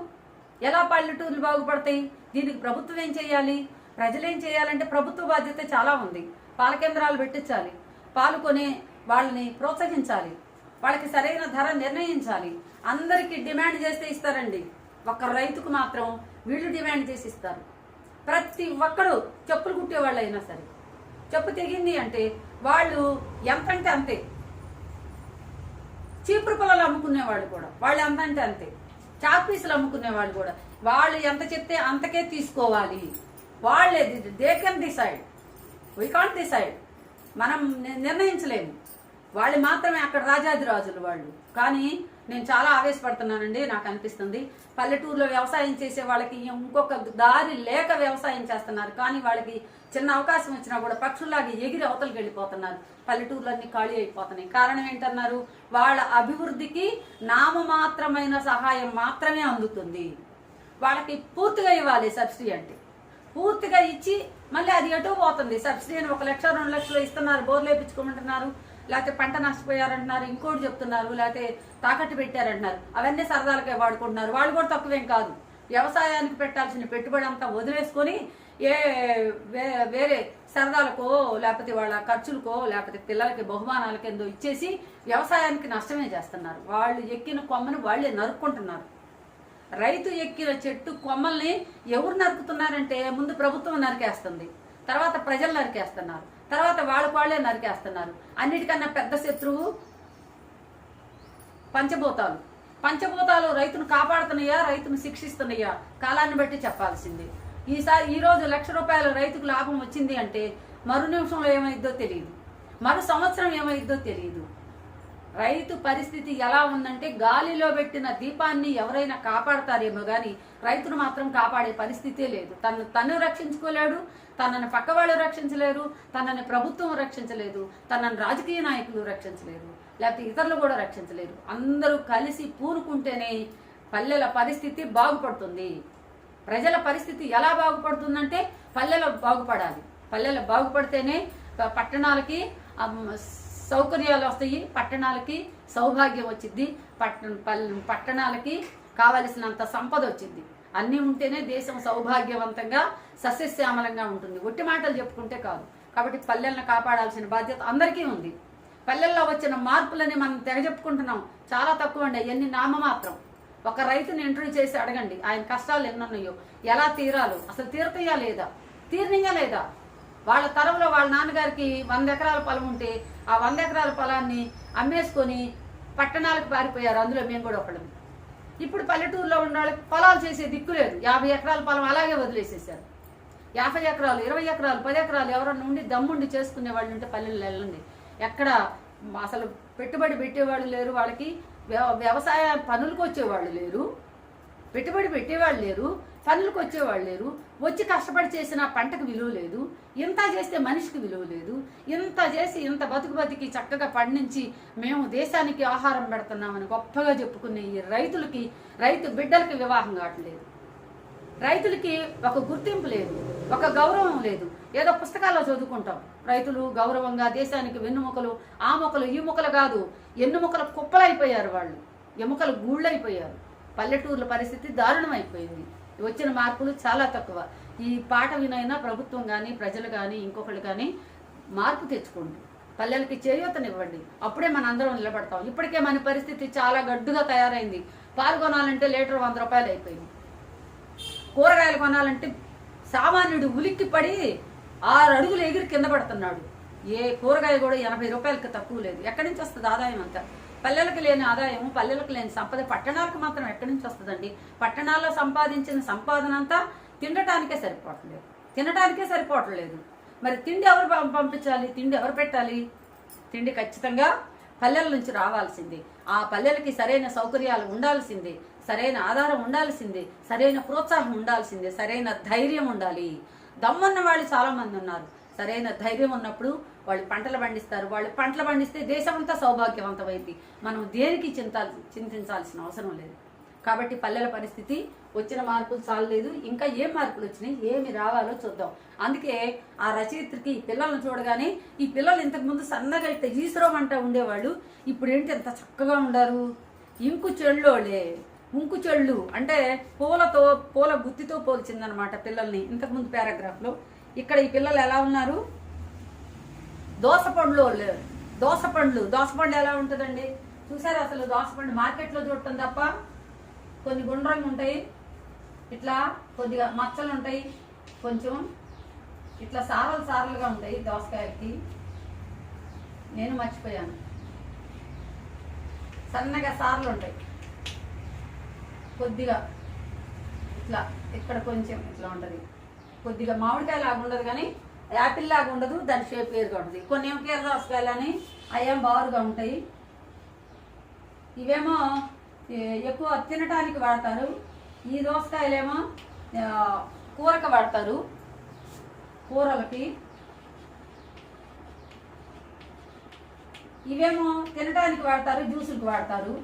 ఎలా పల్లెటూర్లు బాగుపడతాయి? దీనికి ప్రభుత్వం ఏం చేయాలి? ప్రజలు ఏం చేయాలంటే ప్రభుత్వ బాధ్యత చాలా ఉంది. పాల కేంద్రాలు పెట్టించాలి, పాలు కొనే వాళ్ళని ప్రోత్సహించాలి, వాళ్ళకి సరైన ధర నిర్ణయించాలి. అందరికీ డిమాండ్ చేస్తే ఇస్తారండి, ఒక్క రైతుకు మాత్రం వీళ్ళు డిమాండ్ చేసి ఇస్తారు. ప్రతి ఒక్కరు చెప్పులు కుట్టేవాళ్ళు అయినా సరే, చెప్పు తెగింది అంటే వాళ్ళు ఎంతంటే అంతే. చీపురు పొలాలు అమ్ముకునేవాళ్ళు కూడా వాళ్ళు ఎంతంటే అంతే. చాక్ పీసులు అమ్ముకునేవాళ్ళు కూడా వాళ్ళు ఎంత చెప్తే అంతకే తీసుకోవాలి. వాళ్ళే they can decide, we can't decide. మనం నిర్ణయించలేము. వాళ్ళు మాత్రమే అక్కడ రాజాది రాజులు. వాళ్ళు కానీ నేను చాలా ఆవేశపడుతున్నానండి. నాకు అనిపిస్తుంది పల్లెటూరులో వ్యవసాయం చేసే వాళ్ళకి ఇంకొక దారి లేక వ్యవసాయం చేస్తున్నారు. కానీ వాళ్ళకి చిన్న అవకాశం వచ్చినా కూడా పక్షుల్లాగా ఎగిరి అవతలకి వెళ్ళిపోతున్నారు. పల్లెటూర్లన్నీ ఖాళీ అయిపోతున్నాయి. కారణం ఏంటన్నారు? వాళ్ళ అభివృద్ధికి నామమాత్రమైన సహాయం మాత్రమే అందుతుంది. వాళ్ళకి పూర్తిగా ఇవ్వాలి సబ్సిడీ అంటే. పూర్తిగా ఇచ్చి మళ్ళీ అది ఎటో పోతుంది. సబ్సిడీ అని 1 లక్ష 2 లక్షలు ఇస్తున్నారు, బోర్లు వేయించుకోమంటున్నారు, లేకపోతే పంట నష్టపోయారంటున్నారు, ఇంకోటి చెప్తున్నారు, లేకపోతే తాకట్టు పెట్టారంటున్నారు. అవన్నీ సరదాలకే వాడుకుంటున్నారు. వాళ్ళు కూడా తక్కువేం కాదు. వ్యవసాయానికి పెట్టాల్సిన పెట్టుబడి అంతా వదిలేసుకొని వేరే సరదాలకో లేకపోతే వాళ్ళ ఖర్చులకో లేకపోతే పిల్లలకి బహుమానాల కింద ఇచ్చేసి వ్యవసాయానికి నష్టమే చేస్తున్నారు. వాళ్ళు ఎక్కిన కొమ్మని వాళ్ళే నరుక్కుంటున్నారు. రైతు ఎక్కిన చెట్టు కొమ్మల్ని ఎవరు నరుకుతున్నారంటే ముందు ప్రభుత్వం నరికేస్తుంది, తర్వాత ప్రజలు నరికేస్తున్నారు, తర్వాత వాళ్ళే నరికేస్తున్నారు. అన్నిటికన్నా పెద్ద శత్రువు పంచభూతాలు. పంచభూతాలు రైతును కాపాడుతున్నాయా, రైతును శిక్షిస్తున్నాయా? కాలాన్ని బట్టి చెప్పాల్సింది. ఈ రోజు ₹1,00,000 రైతుకు లాభం వచ్చింది అంటే మరు నిమిషంలో ఏమైద్దో తెలియదు, మరు సంవత్సరం ఏమైద్దో తెలియదు. రైతు పరిస్థితి ఎలా ఉందంటే గాలిలో పెట్టిన దీపాన్ని ఎవరైనా కాపాడతారేమో గాని రైతును మాత్రం కాపాడే పరిస్థితే లేదు. తను రక్షించుకోలేడు, తనని పక్క వాళ్ళు రక్షించలేరు, తనని ప్రభుత్వం రక్షించలేదు, తనని రాజకీయ నాయకులు రక్షించలేరు, లేకపోతే ఇతరులు కూడా రక్షించలేరు. అందరూ కలిసి పూనుకుంటేనే పల్లెల పరిస్థితి బాగుపడుతుంది. ప్రజల పరిస్థితి ఎలా బాగుపడుతుందంటే పల్లెలు బాగుపడాలి. పల్లెలు బాగుపడితేనే పట్టణాలకి సౌకర్యాలు వస్తాయి, పట్టణాలకి సౌభాగ్యం వచ్చింది, పట్టణాలకి కావలసినంత సంపద వచ్చింది. అన్నీ ఉంటేనే దేశం సౌభాగ్యవంతంగా సస్యశ్యామలంగా ఉంటుంది. ఒట్టి మాటలు చెప్పుకుంటే కాదు. కాబట్టి పల్లెలను కాపాడాల్సిన బాధ్యత అందరికీ ఉంది. పల్లెల్లో వచ్చిన మార్పులని మనం తెగజెప్పుకుంటున్నాం, చాలా తక్కువ అండి. అవన్నీ నామమాత్రం. ఒక రైతుని ఇంటర్వ్యూ చేసి అడగండి, ఆయన కష్టాలు ఎన్నున్నాయో, ఎలా తీరాలో, అసలు తీరతయ్యా లేదా, తీర్నింగా లేదా. వాళ్ళ తరంలో వాళ్ళ నాన్నగారికి 100 ఎకరాల పొలం ఉంటే ఆ 100 ఎకరాల పొలాన్ని అమ్మేసుకొని పట్టణాలకు పారిపోయారు. అందులో మేము కూడా ఒకళ్ళం. ఇప్పుడు పల్లెటూరులో ఉన్న వాళ్ళకి పొలాలు చేసే దిక్కు లేదు. 50 ఎకరాల పొలం అలాగే వదిలేసేసారు. 50 ఎకరాలు 20 ఎకరాలు 10 ఎకరాలు ఎవరన్నా ఉండి దమ్ముండి చేసుకునే వాళ్ళు ఉంటే పల్లెల్లో వెళ్ళండి. ఎక్కడ అసలు పెట్టుబడి పెట్టేవాళ్ళు లేరు, వాళ్ళకి వ్యవసాయ పనులకు వచ్చేవాళ్ళు లేరు, పెట్టుబడి పెట్టేవాళ్ళు లేరు, పనులకు వచ్చేవాళ్ళు లేరు. వచ్చి కష్టపడి చేసిన పంటకు విలువ లేదు, ఇంత చేస్తే మనిషికి విలువ లేదు. ఇంత చేసి ఇంత బతికి చక్కగా పండించి మేము దేశానికి ఆహారం పెడుతున్నామని గొప్పగా చెప్పుకునే ఈ రైతు బిడ్డలకి వివాహం కావట్లేదు. రైతులకి ఒక గుర్తింపు లేదు, ఒక గౌరవం లేదు. ఏదో పుస్తకాల్లో చదువుకుంటాం రైతులు గౌరవంగా దేశానికి వెన్నుముకలు, ఆ మొక్కలు ఈ మొక్కలు కాదు, ఎన్నుముకల కుప్పలైపోయారు వాళ్ళు, ఎముకలు గూళ్ళైపోయారు. పల్లెటూర్ల పరిస్థితి దారుణం అయిపోయింది. వచ్చిన మార్పులు చాలా తక్కువ. ఈ పాట వినైనా ప్రభుత్వం కానీ ప్రజలు కానీ ఇంకొకళ్ళు కానీ మార్పు తెచ్చుకోండి, పల్లెలకి చేయూతనివ్వండి. అప్పుడే మన అందరం నిలబడతాం. ఇప్పటికే మన పరిస్థితి చాలా గడ్డుగా తయారైంది. పాలు కొనాలంటే లీటర్ ₹100 అయిపోయింది. కూరగాయలు కొనాలంటే సామాన్యుడు ఉలిక్కి పడి 6 అడుగులు ఎగిరి కింద పడుతున్నాడు. ఏ కూరగాయ కూడా ₹80 తక్కువ లేదు. ఎక్కడి నుంచి వస్తుంది ఆదాయం అంతా? పల్లెలకు లేని ఆదాయం, పల్లెలకు లేని సంపద పట్టణాలకు మాత్రం ఎక్కడి నుంచి వస్తుందండి? పట్టణాల్లో సంపాదించిన సంపాదన అంతా తినటానికే సరిపోవట్లేదు. మరి తిండి ఎవరు పంపించాలి? తిండి ఎవరు పెట్టాలి? తిండి ఖచ్చితంగా పల్లెల నుంచి రావాల్సిందే. ఆ పల్లెలకి సరైన సౌకర్యాలు ఉండాల్సిందే, సరైన ఆధారం ఉండాల్సిందే, సరైన ప్రోత్సాహం ఉండాల్సిందే, సరైన ధైర్యం ఉండాలి. దమ్మున్న వాళ్ళు చాలా మంది ఉన్నారు. సరైన ధైర్యం ఉన్నప్పుడు వాళ్ళు పంటలు పండిస్తారు. వాళ్ళు పంటలు పండిస్తే దేశం అంతా సౌభాగ్యవంతమైంది. మనం దేనికి చింతించాల్సిన అవసరం లేదు. కాబట్టి పల్లెల పరిస్థితి వచ్చిన మార్పులు చాలలేదు, ఇంకా ఏం మార్పులు వచ్చినాయి, ఏమి రావాలో చూద్దాం. అందుకే ఆ రచయిత్రికి ఈ పిల్లలను చూడగానే, ఈ పిల్లలు ఇంతకు ముందు సన్నగా ఇట్ట ఈశ్వరం అంటూ ఉండేవాళ్ళు, ఇప్పుడు ఏంటి ఎంత చక్కగా ఉండారు. ఇంకు చెళ్ళు అంటే పూల గుత్తితో పోల్చిందనమాట పిల్లల్ని ఇంతకుముందు పారాగ్రాఫ్లో. ఇక్కడ ఈ పిల్లలు ఎలా ఉన్నారు? దోసపండు ఎలా ఉంటుందండి చూసారు? అసలు దోసపండు మార్కెట్లో చూడటం తప్ప. కొన్ని గుండ్రంగా ఉంటాయి, ఇట్లా కొద్దిగా మచ్చలు ఉంటాయి, కొంచెం ఇట్లా సారలుగా ఉంటాయి దోసకాయలకి. నేను మర్చిపోయాను, సన్నగా సారలు ఉంటాయి, కొద్దిగా ఇట్లా ఇక్కడ కొంచెం ఇట్లా ఉంటుంది. కొద్దిగా మామిడికాయ లాగా ఉండదు కానీ యాపిల్ లాగా ఉండదు, దాని షేప్ వేరుగా ఉంటుంది. కొన్ని ఏం కీర దోసకాయలు అని అయ్యేం బారుగా ఉంటాయి. ఇవేమో ఎక్కువ తినటానికి వాడతారు. ఈ దోసకాయలేమో కూరకు వాడతారు, కూరలకి. ఇవేమో తినటానికి వాడతారు, జ్యూసులకు వాడతారు.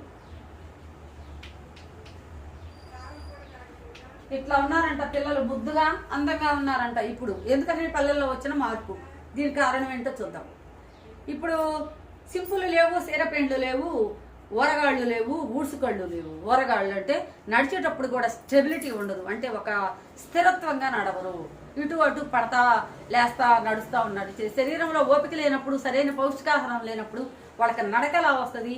ఇట్లా ఉన్నారంట పిల్లలు, ముద్దుగా అందంగా ఉన్నారంట ఇప్పుడు. ఎందుకంటే పల్లెల్లో వచ్చిన మార్పు. దీనికి కారణం ఏంటో చూద్దాం. ఇప్పుడు సింపుల్ లేవు, సిరపెండ్లు లేవు, ఊరగాళ్ళు లేవు, ఊడ్సుకళ్ళు లేవు. ఊరగాళ్ళు అంటే నడిచేటప్పుడు కూడా స్టెబిలిటీ ఉండదు, అంటే ఒక స్థిరత్వంగా నడవరు. ఇటు అటు పడతా లేస్తా నడుస్తూ ఉన్నాడు. శరీరంలో ఓపిక లేనప్పుడు, సరైన పౌష్టికాహారం లేనప్పుడు వాళ్ళకి నడక ఎలా వస్తుంది,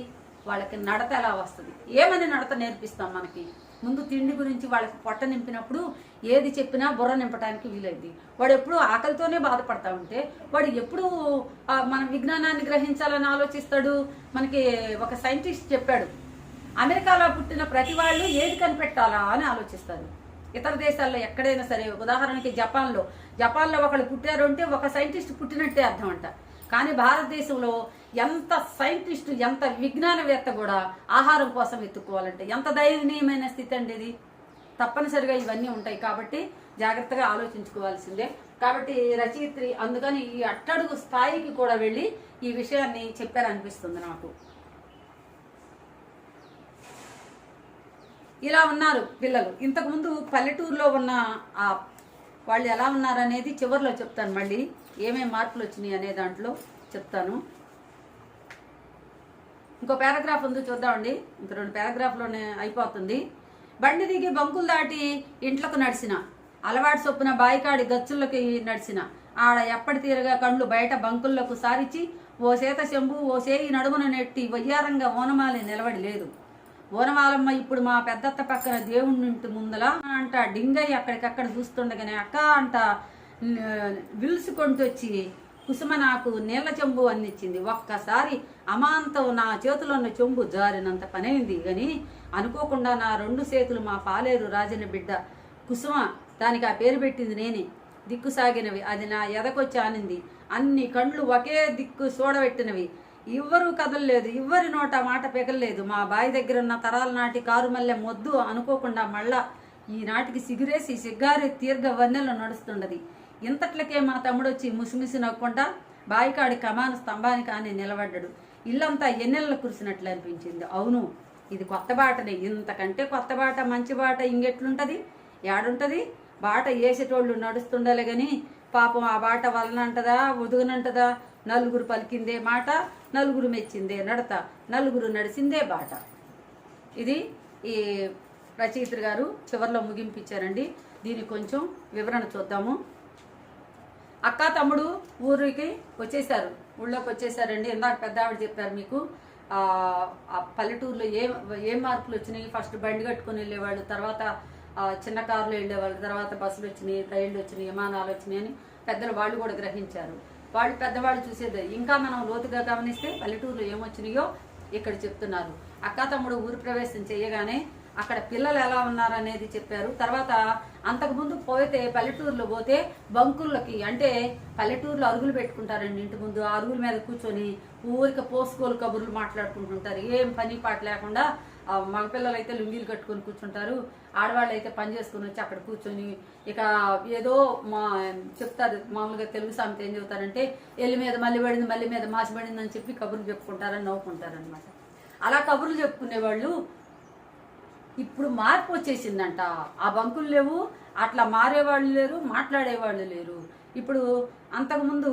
వాళ్ళకి నడత ఎలా వస్తుంది? ఏమని నడత నేర్పిస్తాం? మనకి ముందు తిండి గురించి వాళ్ళకి పొట్ట నింపినప్పుడు ఏది చెప్పినా బుర్ర నింపడానికి వీలైంది. వాడు ఎప్పుడు ఆకలితోనే బాధపడతా ఉంటే వాడు ఎప్పుడు మన విజ్ఞానాన్ని గ్రహించాలని ఆలోచిస్తాడు? మనకి ఒక సైంటిస్ట్ చెప్పాడు, అమెరికాలో పుట్టిన ప్రతి వాళ్ళు ఏది కనిపెట్టాలా అని ఆలోచిస్తారు. ఇతర దేశాల్లో ఎక్కడైనా సరే, ఉదాహరణకి జపాన్లో ఒకళ్ళు పుట్టారు అంటే ఒక సైంటిస్ట్ పుట్టినట్టే అర్థం అంట. కానీ భారతదేశంలో ఎంత సైంటిస్ట్, ఎంత విజ్ఞానవేత్త కూడా ఆహారం కోసం ఎత్తుక్కోవాలంటే ఎంత దయనీయమైన స్థితి అండి ఇది. తప్పనిసరిగా ఇవన్నీ ఉంటాయి కాబట్టి జాగ్రత్తగా ఆలోచించుకోవాల్సిందే. కాబట్టి రచయిత్రి అందుకని ఈ అట్టడుగు స్థాయికి కూడా వెళ్ళి ఈ విషయాన్ని చెప్పారనిపిస్తుంది నాకు. ఇలా ఉన్నారు పిల్లలు. ఇంతకుముందు పల్లెటూరులో ఉన్న వాళ్ళు ఎలా ఉన్నారనేది చివరిలో చెప్తాను. మళ్ళీ ఏమేమి మార్పులు వచ్చినాయి అనే దాంట్లో చెప్తాను. ఇంకో పారాగ్రాఫ్ ఉంది, చూద్దామండి. ఇంక 2 పారాగ్రాఫ్లోనే అయిపోతుంది. బండి దిగి బంకులు దాటి ఇంట్లోకి నడిచిన, అలవాటు చొప్పున బాయికాడి గచ్చుల్లోకి నడిచిన, ఆడ ఎప్పటి తీరుగా కండ్లు బయట బంకుల్లోకి సారిచి ఓ చేత చెంబు ఓ చేయి నడుమున నెట్టి వయ్యారంగా ఓనమాలి నిలబడి లేదు. ఓనమాలమ్మ ఇప్పుడు మా పెద్దత్త పక్కన దేవుణ్ణింటి ముందల అంట డింగయ్య అక్కడికక్కడ చూస్తుండగానే అక్క అంట విలుసుకొంటొచ్చి కుసుమ నాకు నీళ్ల చెంబు అందించింది. ఒక్కసారి అమాంతం నా చేతిలో ఉన్న చెంబు జారినంత పనైంది గాని అనుకోకుండా నా 2 చేతులు మా పాలేరు రాజన బిడ్డ కుసుమ, దానికి ఆ పేరు పెట్టింది నేనే, దిక్కు సాగినవి. అది నా ఎదకొచ్చి ఆనింది. అన్ని కండ్లు ఒకే దిక్కు చూడబెట్టినవి. ఎవ్వరూ కదలలేదు, ఎవ్వరి నోట మాట పెగలలేదు. మా బావి దగ్గర ఉన్న తరాల నాటి కారు మల్లె మొద్దు అనుకోకుండా మళ్ళా ఈనాటికి సిగురేసి సిగ్గారి తీర్ఘ వన్నెలో నడుస్తుండది. ఇంతట్లకే మా తమ్ముడొచ్చి ముసిముసి నవ్వుకుంటా బాయికాడి కమాను స్తంభానికి అని నిలబడ్డాడు. ఇల్లంతా ఎన్నెళ్ళు కురిసినట్లు అనిపించింది. అవును, ఇది కొత్త బాటనే. ఇంతకంటే కొత్త బాట, మంచి బాట ఇంకెట్లుంటది? ఏడుంటది? బాట వేసేటోళ్ళు నడుస్తుండాలి గాని పాపం ఆ బాట వలనంటదా ఒదుగునంటదా? నలుగురు పలికిందే మాట, నలుగురు మెచ్చిందే నడత, నలుగురు నడిచిందే బాట. ఇది ఈ రచయిత్రి గారు చివరిలో ముగింపించారండి. దీనికి కొంచెం వివరణ చూద్దాము. అక్క తమ్ముడు ఊరికి వచ్చేసారు, ఊళ్ళోకి వచ్చేసారండి. ఇందాక పెద్ద ఆవిడ చెప్పారు మీకు ఆ పల్లెటూరులో ఏం మార్పులు వచ్చినాయి. ఫస్ట్ బండి కట్టుకుని వెళ్ళేవాళ్ళు, తర్వాత చిన్న కారులో వెళ్ళేవాళ్ళు, తర్వాత బస్సులు వచ్చినాయి, రైళ్లు వచ్చినాయి, విమానాలు వచ్చినాయి అని పెద్దలు వాళ్ళు కూడా గ్రహించారు. వాళ్ళు పెద్దవాళ్ళు చూసేది. ఇంకా మనం లోతుగా గమనిస్తే పల్లెటూరులో ఏమొచ్చినాయో ఇక్కడ చెప్తున్నారు. అక్క తమ్ముడు ఊరు ప్రవేశం చేయగానే అక్కడ పిల్లలు ఎలా ఉన్నారనేది చెప్పారు. తర్వాత అంతకుముందు పోతే పల్లెటూరులో పోతే బంకులకి, అంటే పల్లెటూరులో అరుగులు పెట్టుకుంటారండి ఇంటి ముందు. ఆ అరుగుల మీద కూర్చొని ఊరిక పోసుకోలు కబుర్లు మాట్లాడుకుంటుంటారు. ఏం పని పాట లేకుండా. మగపిల్లలు అయితే లుంగీలు కట్టుకొని కూర్చుంటారు, ఆడవాళ్ళు అయితే పని చేసుకుని వచ్చి అక్కడ కూర్చొని ఇక ఏదో చెప్తారు. మామూలుగా తెలుగు సామెత ఏం చెబుతారంటే ఎల్లి మీద మళ్ళీ పడింది, మళ్ళీ మీద మాసి పడింది అని చెప్పి కబుర్లు చెప్పుకుంటారని నవ్వుకుంటారు అనమాట. అలా కబుర్లు చెప్పుకునేవాళ్ళు. ఇప్పుడు మార్పు వచ్చేసిందంట. ఆ బంకులు లేవు, అట్లా మారేవాళ్ళు లేరు, మాట్లాడేవాళ్ళు లేరు. ఇప్పుడు అంతకుముందు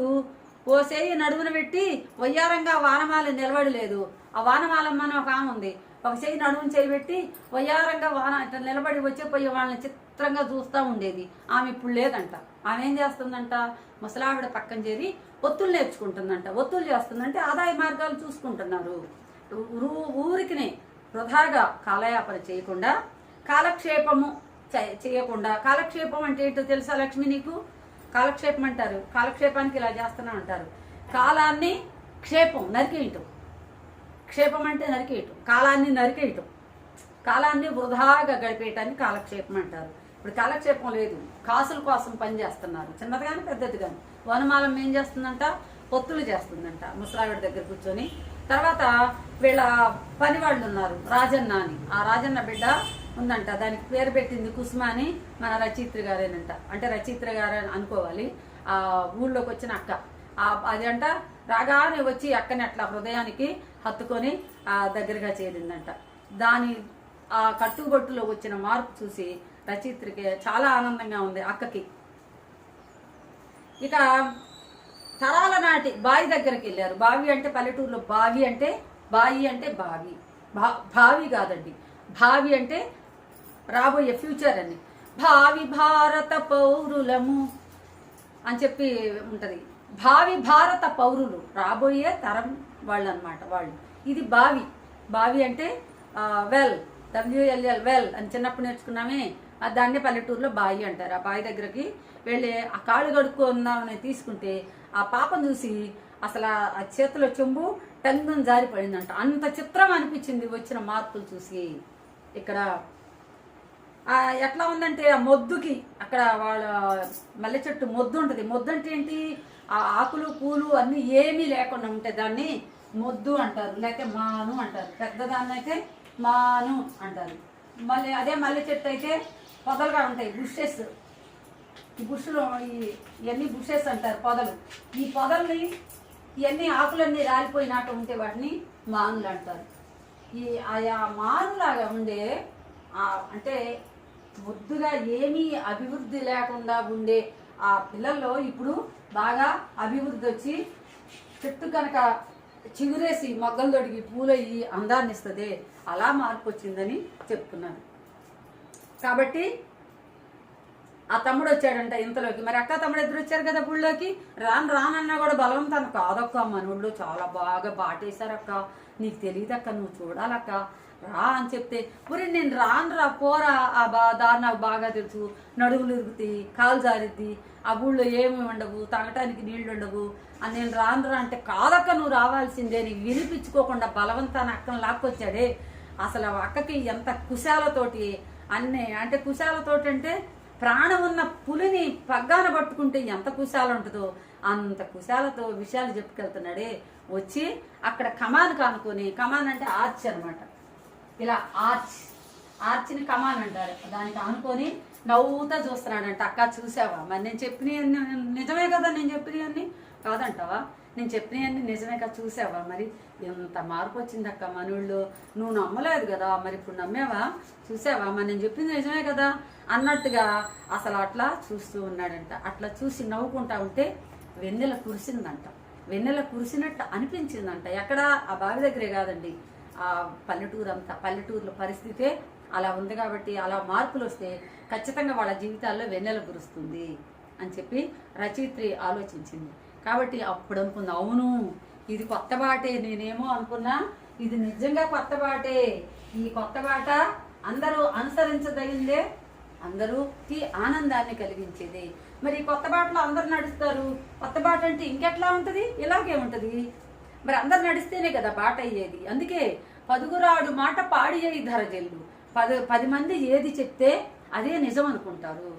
ఓ చేయి నడుమున పెట్టి వయ్యారంగా వానమాల నిలబడి లేదు. ఆ వానమాలమ్మ అని ఒక ఆమె ఉంది. ఒక చేయి నడుముని చేయి పెట్టి వయ్యారంగా వాన ఇట్లా నిలబడి వచ్చే పోయే వాళ్ళని చిత్రంగా చూస్తూ ఉండేది. ఆమె ఇప్పుడు లేదంట. ఆమె ఏం చేస్తుందంట, ముసలావిడ పక్కన చేరి ఒత్తులు నేర్చుకుంటుందంట. ఒత్తులు చేస్తుందంటే ఆదాయ మార్గాలు చూసుకుంటున్నారు. ఊరికినే వృధాగా కాలయాపన చేయకుండా, కాలక్షేపము చేయకుండా. కాలక్షేపం అంటే ఏంటో తెలుసా లక్ష్మి నీకు? కాలక్షేపం అంటారు, కాలక్షేపానికి ఇలా చేస్తున్నా అంటారు. కాలాన్ని క్షేపం నరికేయటం, క్షేపం అంటే నరికేయటం, కాలాన్ని నరికేయటం, కాలాన్ని వృధాగా గడిపేయటాన్ని కాలక్షేపం అంటారు. ఇప్పుడు కాలక్షేపం లేదు, కాసుల కోసం పని చేస్తున్నారు, చిన్నది కానీ పెద్దది కానీ. వనమాలం ఏం చేస్తుందంట, పొత్తులు చేస్తుందంట ముసలావిడ దగ్గర కూర్చొని. తర్వాత వీళ్ళ పని వాళ్ళు ఉన్నారు రాజన్న అని, ఆ రాజన్న బిడ్డ ఉందంట, దానికి పేరు పెట్టింది కుసుమ అని మన రచయిత్రి గారేనంట. అంటే రచయిత్రి గారు అనుకోవాలి. ఆ ఊళ్ళోకి వచ్చిన అక్క అది అంట రాగానే వచ్చి అక్కని అట్లా హృదయానికి హత్తుకొని ఆ దగ్గరగా చేరిందంట. దాని ఆ కట్టుబొట్టులో వచ్చిన మార్పు చూసి రచయిత్రికి చాలా ఆనందంగా ఉంది అక్కకి. ఇక తరాల నాటి బావి దగ్గరికి వెళ్ళారు. బావి అంటే పల్లెటూరులో బావి అంటే బావి అంటే బావి, భావి కాదండి, భావి అంటే రాబోయే ఫ్యూచర్ అని. భావి భారత పౌరులము అని చెప్పి ఉంటది. భావి భారత పౌరులు రాబోయే తరం వాళ్ళు అన్నమాట వాళ్ళు. ఇది బావి. బావి అంటే వెల్, WLL వెల్ అని చిన్నప్పుడు నేర్చుకున్నామే, దాన్నే పల్లెటూరులో బావి అంటారు. ఆ బావి దగ్గరికి వెళ్ళి ఆ కాళ్ళు కడుక్కుందామని తీసుకుంటే ఆ పాపను చూసి అసలు ఆ చేతిలో చెంబు టంగుని జారిపడిందంట. అంత చిత్రం అనిపించింది వచ్చిన మార్పులు చూసి. ఇక్కడ ఎట్లా ఉందంటే ఆ మొద్దుకి అక్కడ వాళ్ళ మల్లె చెట్టు మొద్దు ఉంటుంది. మొద్దు అంటే ఏంటి? ఆ ఆకులు పూలు అన్నీ ఏమీ లేకుండా ఉంటే దాన్ని మొద్దు అంటారు, లేకపోతే మాను అంటారు. పెద్దదాన్ని అయితే మాను అంటారు. మళ్ళీ అదే మల్లె చెట్టు అయితే పొదలుగా ఉంటాయి, బుషెస్. ఈ బుష్లో ఇవన్నీ బుషెస్ అంటారు, పొదలు. ఈ పొదల్ని ఇవన్నీ ఆకులన్నీ రాలిపోయినట్టు ఉంటే వాటిని మానులు అంటారు. ఈ ఆయా మానులాగా ఉండే అంటే ముద్దుగా ఏమీ అభివృద్ధి లేకుండా ఉండే ఆ పిల్లల్లో ఇప్పుడు బాగా అభివృద్ధి వచ్చి చెట్టు కనుక చిగురేసి మొగ్గలు తొడిగి పూలయ్యి అందాన్ని ఇస్తుంది. అలా మార్పు వచ్చిందని చెప్తున్నాను. కాబట్టి ఆ తమ్ముడు వచ్చాడంట ఇంతలోకి. మరి అక్క తమ్ముడు ఎదురు వచ్చారు కదా గుళ్ళోకి. రానన్నా కూడా బలవంతాను కాదక్క, మనోళ్ళు చాలా బాగా బాటేశారక్క, నీకు తెలియదక్క, నువ్వు చూడాలక్క, రా అని చెప్తే పురి నేను రా పోరా, ఆ దారి నాకు బాగా తెలుసు, నడువులు ఇరుగుతాయి, కాలు జారిద్ది, ఆ ఊళ్ళో ఏమి ఉండవు, తాగటానికి నీళ్లు ఉండవు అని నేను రా అంటే కాదక్క నువ్వు రావాల్సిందే అని వినిపించుకోకుండా బలవంతాన్ని అక్కను లాక్కొచ్చాడే. అసలు అక్కకి ఎంత కుశాలతోటి అన్నీ, అంటే కుశాలతోటి అంటే ప్రాణం ఉన్న పులిని పగ్గాన పట్టుకుంటే ఎంత కుశాలు ఉంటుందో అంత కుశాలతో విషయాలు చెప్పుకెళ్తున్నాడే. వచ్చి అక్కడ కమాన్ కానుకొని, కమాన్ అంటే ఆర్చ్ అనమాట, ఇలా ఆర్చ్ని కమాన్ అంటారు, దానికి అనుకొని నవ్వుతా చూస్తున్నాడంట. అక్క చూసావా మరి నేను చెప్పినవన్నీ నిజమే కదా, నేను చెప్పినవన్నీ కాదంటావా, నేను చెప్పినవన్నీ నిజమే కదా, చూసావా మరి ఎంత మార్పు వచ్చింది అక్క మనోళ్ళు, నువ్వు నమ్మలేదు కదా మరి ఇప్పుడు నమ్మేవా, చూసావా మరి నేను చెప్పింది నిజమే కదా అన్నట్టుగా అసలు అట్లా చూస్తూ ఉన్నాడంట. అట్లా చూసి నవ్వుకుంటా ఉంటే వెన్నెల కురిసిందంట. వెన్నెల కురిసినట్టు అనిపించిందంట. ఎక్కడ? ఆ బావి దగ్గరే కాదండి, ఆ పల్లెటూరు అంతా. పల్లెటూరులో పరిస్థితే అలా ఉంది కాబట్టి అలా మార్పులు వస్తే ఖచ్చితంగా వాళ్ళ జీవితాల్లో వెన్నెల కురుస్తుంది అని చెప్పి రచయిత్రి ఆలోచించింది. కాబట్టి అప్పుడు అనుకుంది, అవును ఇది కొత్త బాటే, నేనేమో అనుకున్నా ఇది నిజంగా కొత్త బాటే, ఈ కొత్త బాట అందరూ అనుసరించదగిందే, అందరూకి ఆనందాన్ని కలిగించేది. మరి కొత్త బాటలో అందరు నడుస్తారు. కొత్త బాట అంటే ఇంకెట్లా ఉంటుంది? ఇలాగే ఉంటుంది. మరి అందరు నడిస్తేనే కదా బాట అయ్యేది. అందుకే పదుగురాడు మాట పాడి అయ్యి ధరజెల్లు. 10 మంది ఏది చెప్తే అదే నిజం అనుకుంటారు.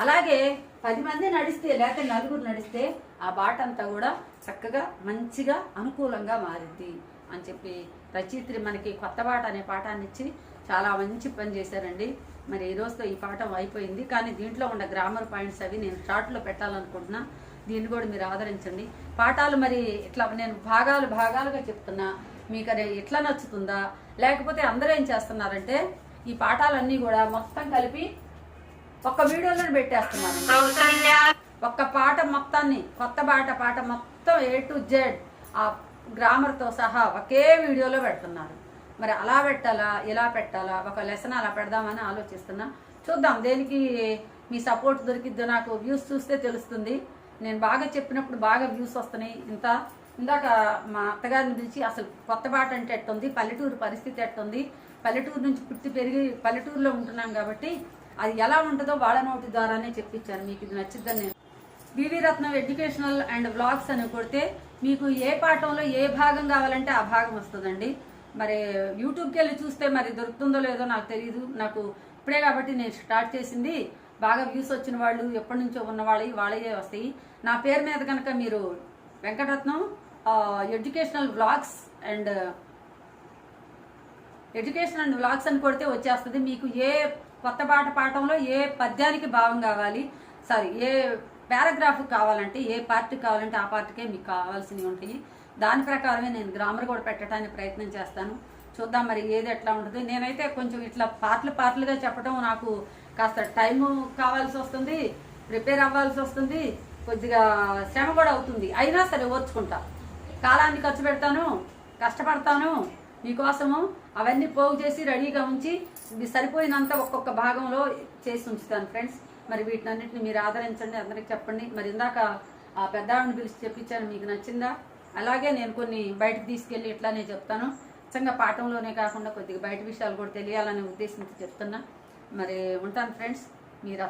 అలాగే 10 మంది నడిస్తే, లేకపోతే 9 నడిస్తే ఆ బాట అంతా కూడా చక్కగా మంచిగా అనుకూలంగా మారింది అని చెప్పి రచయిత్రి మనకి కొత్త బాట అనే పాఠాన్ని ఇచ్చి చాలా మంచి పని చేశారండి. మరి ఈ రోజుతో ఈ పాఠం అయిపోయింది. కానీ దీంట్లో ఉన్న గ్రామర్ పాయింట్స్ అవి నేను చార్ట్లో పెట్టాలనుకుంటున్నా. దీన్ని కూడా మీరు ఆదరించండి. పాఠాలు మరి ఇట్లా నేను భాగాలుగా చెప్తున్నా, మీకు అది ఎట్లా నచ్చుతుందా, లేకపోతే అందరూ ఏం చేస్తున్నారంటే ఈ పాఠాలన్నీ కూడా మొత్తం కలిపి ఒక్క వీడియోలో పెట్టేస్తున్నాను. ఒక్క పాట మొత్తాన్ని, కొత్త పాట మొత్తం A to Z ఆ గ్రామర్తో సహా ఒకే వీడియోలో పెడుతున్నారు. మరి అలా పెట్టాలా, ఇలా పెట్టాలా, ఒక లెసన్ అలా పెడదామని ఆలోచిస్తున్నా. చూద్దాం దేనికి మీ సపోర్ట్ దొరికిద్దో. నాకు వ్యూస్ చూస్తే తెలుస్తుంది. నేను బాగా చెప్పినప్పుడు బాగా వ్యూస్ వస్తున్నాయి. ఇందాక మా అత్తగారిని పిలిచి అసలు కొత్త బాట అంటే ఎట్టుంది, పల్లెటూరు పరిస్థితి ఎట్టుంది, పల్లెటూరు నుంచి పుట్టి పెరిగి పల్లెటూరులో ఉంటున్నాం కాబట్టి అది ఎలా ఉంటుందో వాళ్ళ నోటి ద్వారానే చెప్పించాను. మీకు ఇది నచ్చిద్దని నేను BV Ratnam educational and vlogs అని కొడితే మీకు ఏ పాఠంలో ఏ భాగం కావాలంటే ఆ భాగం వస్తుందండి. మరి యూట్యూబ్కి వెళ్ళి చూస్తే మరి దొరుకుతుందో లేదో నాకు తెలియదు. నాకు ఇప్పుడే కాబట్టి నేను స్టార్ట్ చేసింది. బాగా వ్యూస్ వచ్చిన వాళ్ళు, ఎప్పటి నుంచో ఉన్న వాళ్ళే వస్తాయి. నా పేరు మీద కనుక మీరు Venkataratnam educational vlogs and education and vlogs అని కొడితే వచ్చేస్తుంది. మీకు ఏ కొత్త పాఠంలో ఏ పద్యానికి భావం కావాలి, సారీ ఏ పారాగ్రాఫ్ కావాలంటే, ఏ పార్ట్కి కావాలంటే ఆ పార్ట్కే మీకు కావాల్సినవి ఉంటాయి. దాని ప్రకారమే నేను గ్రామర్ కూడా పెట్టడానికి ప్రయత్నం చేస్తాను. చూద్దాం మరి ఏది ఎట్లా ఉంటుంది. నేనైతే కొంచెం ఇట్లా పార్ట్లుగా చెప్పడం నాకు కాస్త టైము కావాల్సి వస్తుంది, ప్రిపేర్ అవ్వాల్సి వస్తుంది, కొద్దిగా శ్రమ కూడా అవుతుంది. అయినా సరే ఓర్చుకుంటా, కాలాన్ని ఖర్చు పెడతాను, కష్టపడతాను మీకోసము. అవన్నీ పోగు చేసి రెడీగా ఉంచి సరిపోయినంత ఒక్కొక్క భాగంలో చేసి ఉంచుతాను ఫ్రెండ్స్. మరి వీటినన్నింటిని మీరు ఆదరించండి, అందరికి చెప్పండి. మరి ఇందాక ఆ పెద్దవాడిని పిలిచి చెప్పించాను, మీకు నచ్చిందా? అలాగే నేను కొన్ని బయటకు తీసుకెళ్ళి ఇట్లానే చెప్తాను. నిజంగా పాఠంలోనే కాకుండా కొద్దిగా బయట విషయాలు కూడా తెలియాలనే ఉద్దేశంతో చెప్తున్నా. మరి ఉంటాను ఫ్రెండ్స్. మీరు